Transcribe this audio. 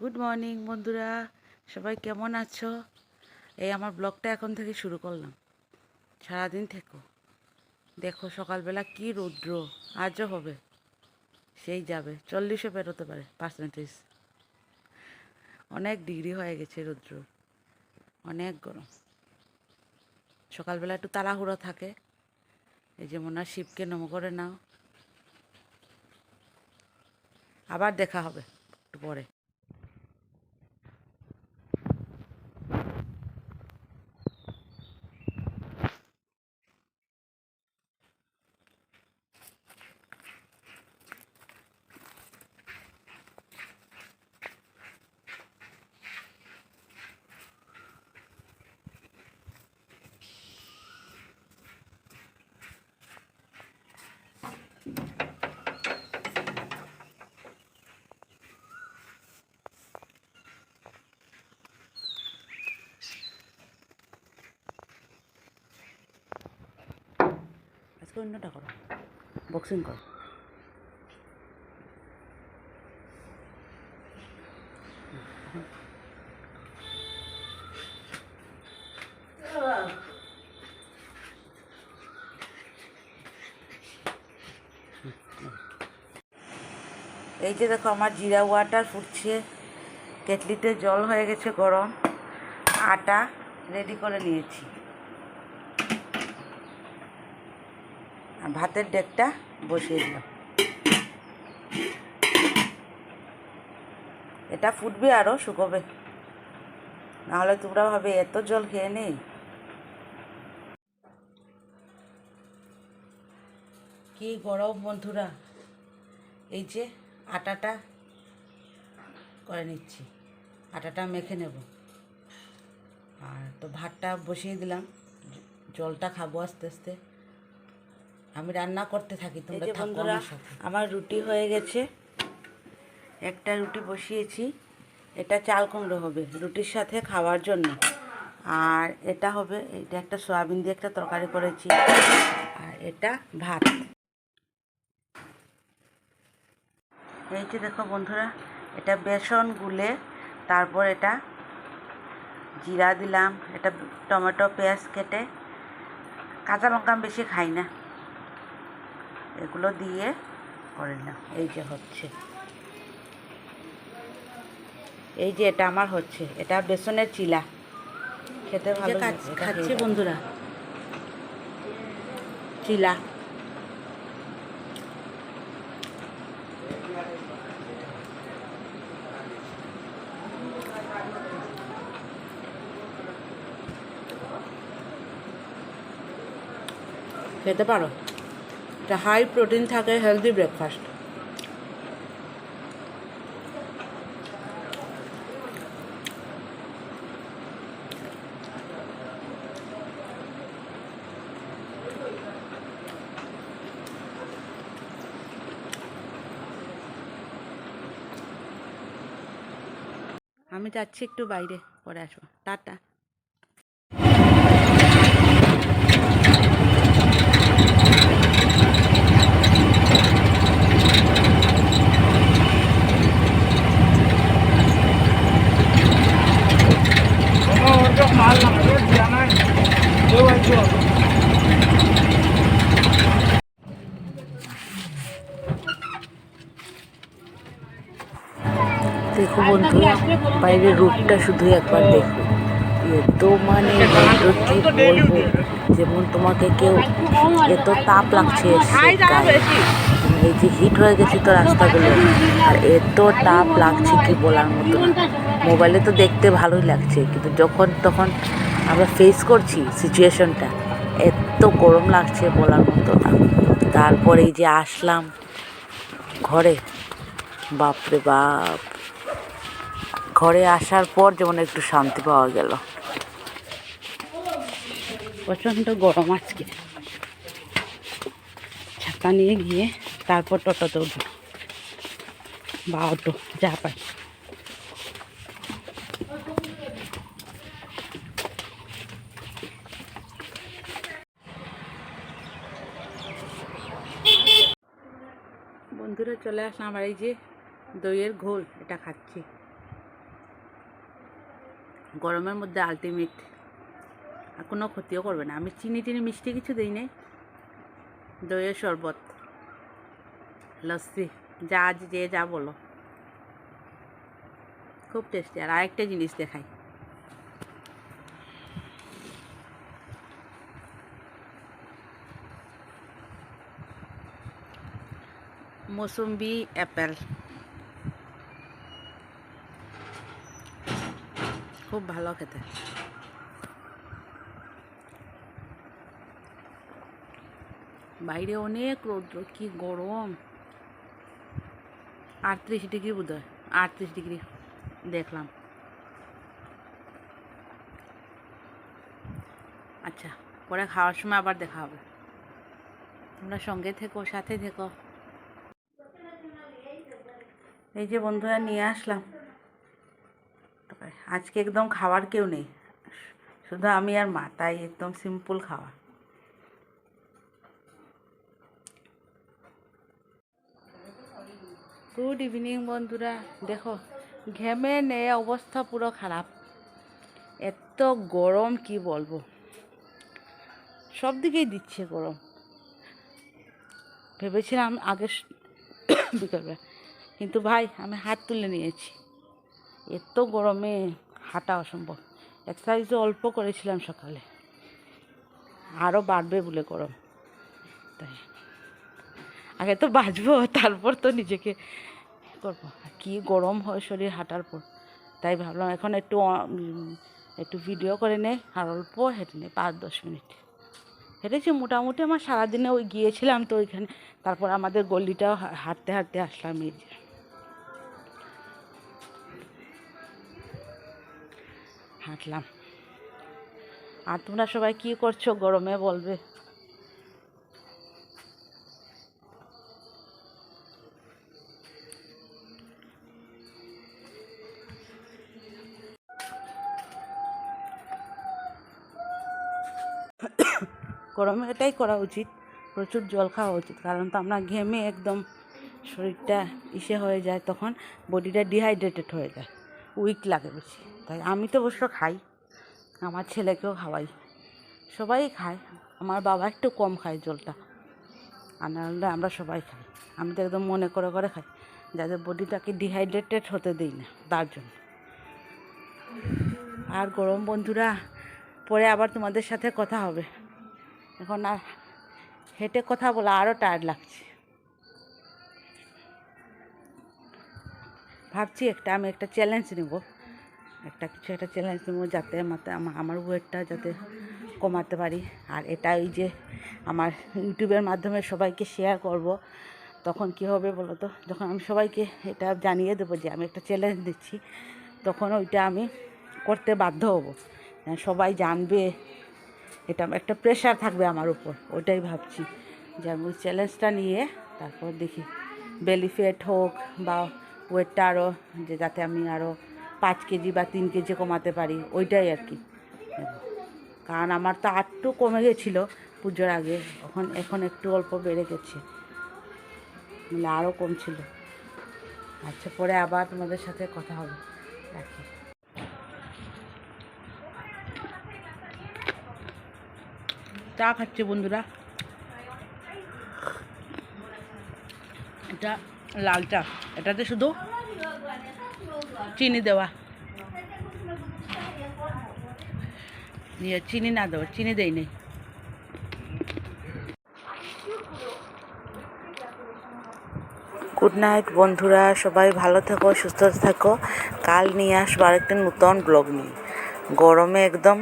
Good morning বন্ধুরা, সবাই কেমন আছো? এই আমার ব্লগটা এখন থেকে শুরু করলাম। সারাদিন থেকো, দেখো সকালবেলা কি রৌদ্র, আজও হবে, সেই যাবে 40-এ বেরোতে পারে পার্সেন্টেজ। অনেক ডিগ্রি হয়ে গেছে রৌদ্র, অনেক গরম। সকালবেলা একটু তাড়াহুড়ো থাকে, এই যেমন আর শিবকে নম করে নাও। আবার দেখা হবে একটু পরে। আজকে অন্যটা করো, বক্সিং করো। এই যে দেখো আমার জিরা ওয়াটার ফুটছে, কেটলিতে জল হয়ে গেছে গরম, আটা রেডি করে নিয়েছি, আর ভাতের ডেকটা বসিয়ে দিলাম। এটা ফুটবে আরও, শুকোবে, নাহলে তোমরা ভাবে এত জল খেয়ে নেই। কি গরম বন্ধুরা। এই যে আটাটা করে নিচ্ছি, আটাটা মেখে নেব। আর তো ভাতটা বসিয়ে দিলাম, জলটা খাবো আস্তে আস্তে। আমি রান্না করতে থাকি, তোমরা থাকো আমার সাথে। আমার রুটি হয়ে গেছে, একটা রুটি বসিয়েছি। এটা চাল কুমড়ো হবে রুটির সাথে খাওয়ার জন্য, আর এটা হবে, এটা একটা সয়াবিন দিয়ে একটা তরকারি করেছি, আর এটা ভাত। এই যে দেখো বন্ধুরা, এটা বেসন গুলে তারপর এটা জিরা দিলাম, এটা টমেটো পেঁয়াজ কেটে, কাঁচা লঙ্কা বেশি খাই না, এগুলো দিয়ে করে নিলাম। এই যে হচ্ছে, এই যে এটা আমার হচ্ছে, এটা বেসনের চিলা, খেতে ভালো খাচ্ছে বন্ধুরা। চিলা খেতে পারো, এটা হাই প্রোটিন থাকে, হেলদি ব্রেকফাস্ট। আমি যাচ্ছি একটু বাইরে, পরে আসবো, টাটা। দেখো বন্ধুরা, বাইরের রূপটা শুধু একবার দেখো, এত মানে কি বলবো, যেমন তোমাকে কেউ, এত তাপ লাগছে, এই যে হিট হয়ে গেছে তো রাস্তাগুলো, আর এত তাপ লাগছে কি বলার মতো না। মোবাইলে তো দেখতে ভালোই লাগছে, কিন্তু যখন তখন আমরা ফেস করছি সিচুয়েশনটা, এত গরম লাগছে বলার মতো না। তারপরে এই যে আসলাম ঘরে, বাপরে বাপ, ঘরে আসার পর যেমন একটু শান্তি পাওয়া গেল। প্রচণ্ড গরম আজকে, ছাতা নিয়ে গিয়ে তারপর টোটোতে উঠব বা অটো, যা পাই। বন্ধুরা চলে আসলাম, আর এই যে দইয়ের ঘোল, এটা খাচ্ছি। গরমের মধ্যে আলটিমেট, আর কোনো ক্ষতিও করবে না। আমি চিনি টিনি মিষ্টি কিছু দিই নাই, দইয়ের শরবত, লস্যি, যে যা বলো, খুব টেস্টি। আর আরেকটা জিনিস দেখাই, মৌসুম্বি অ্যাপেল, খুব ভালো খেতে। বাইরে অনেক রৌদ্র, কি গরম, 38 ডিগ্রি বোধ হয়, 38 ডিগ্রি দেখলাম। আচ্ছা, পরে খাওয়ার সময় আবার দেখা হবে। তোমরা সঙ্গে থেকো, সাথে থেকো। এই যে বন্ধুরা নিয়ে আসলাম, আজকে একদম খাবার কেউ নেই, শুধু আমি আর মা, তাই একদম সিম্পল খাওয়া। গুড ইভিনিং বন্ধুরা। দেখো ঘেমে নেই অবস্থা পুরো খারাপ, এত গরম কি বলবো, সব দিকেই দিচ্ছে গরম। ভেবেছিলাম আগে বিকেলবেলা, কিন্তু ভাই আমি হাত তুলে নিয়েছি, এত গরমে হাঁটা অসম্ভব। এক্সারসাইজও অল্প করেছিলাম সকালে, আরও বাড়বে বলে গরম, তাই আগে তো বাঁচবো, তারপর তো নিজেকে করবো। কি গরম হয় শরীর হাঁটার পর, তাই ভাবলাম এখন একটু ভিডিও করে নেই, আর অল্প হেঁটে নেই, 5-10 মিনিট হেঁটেছি মোটামুটি। আমার সারাদিনে ওই গিয়েছিলাম তো ওইখানে, তারপর আমাদের গলিটাও হাঁটতে হাঁটতে আসলাম। এই যে হাঁটলাম। আর তোমরা সবাই কি করছো গরমে বলবে। গরমে এটাই করা উচিত, প্রচুর জল খাওয়া উচিত, কারণ তো আমরা ঘেমে একদম শরীরটা হয়ে যায়, তখন বডিটা ডিহাইড্রেটেড হয়ে যায়, উইক লাগে বেশি। তাই আমি তো অবশ্য খাই, আমার ছেলেকেও খাওয়াই, সবাই খায়। আমার বাবা একটু কম খায় জলটা, আর নাহলে আমরা সবাই খাই। আমি তো একদম মনে করে করে খাই, যাতে বডিটাকে ডিহাইড্রেটেড হতে দিই না, তার জন্য। আর গরম বন্ধুরা, পরে আবার তোমাদের সাথে কথা হবে। এখন আর হেঁটে কথা বলা আরও টায়ার্ড লাগছে। ভাবছি আমি একটা চ্যালেঞ্জ নেব, একটা চ্যালেঞ্জ নেব, যাতে আমার ওয়েটটা যাতে কমাতে পারি। আর এটা ওই যে আমার ইউটিউবের মাধ্যমে সবাইকে শেয়ার করব, তখন কী হবে বলো তো, যখন আমি সবাইকে এটা জানিয়ে দেবো যে আমি একটা চ্যালেঞ্জ দিচ্ছি, তখন ওইটা আমি করতে বাধ্য হব, সবাই জানবে, এটা একটা প্রেশার থাকবে আমার উপর। ওইটাই ভাবছি যে আমি ওই চ্যালেঞ্জটা নিয়ে তারপর দেখি বেলি ফ্যাট হোক বা ওয়েটটা আরও, যে যাতে আমি আরও 5 কেজি বা 3 কেজি কমাতে পারি, ওইটাই আর কি। কারণ আমার তো একটু কমে গেছিলো পুজোর আগে, এখন একটু অল্প বেড়ে গেছে, মানে আরও কম ছিল। আচ্ছা, পরে আবার তোমাদের সাথে কথা হবে, রাখি। চা খাচ্ছে বন্ধুরা, এটা লাল চা, এটাতে শুধু চিনি দেওয়া, চিনি না দেওয়া, চিনি দেই নেই। গুড নাইট বন্ধুরা, সবাই ভালো থেকো, সুস্থ থেকো। কাল নিয়ে আসবো আরেকটা নতুন ব্লগ নিয়ে। গরমে একদম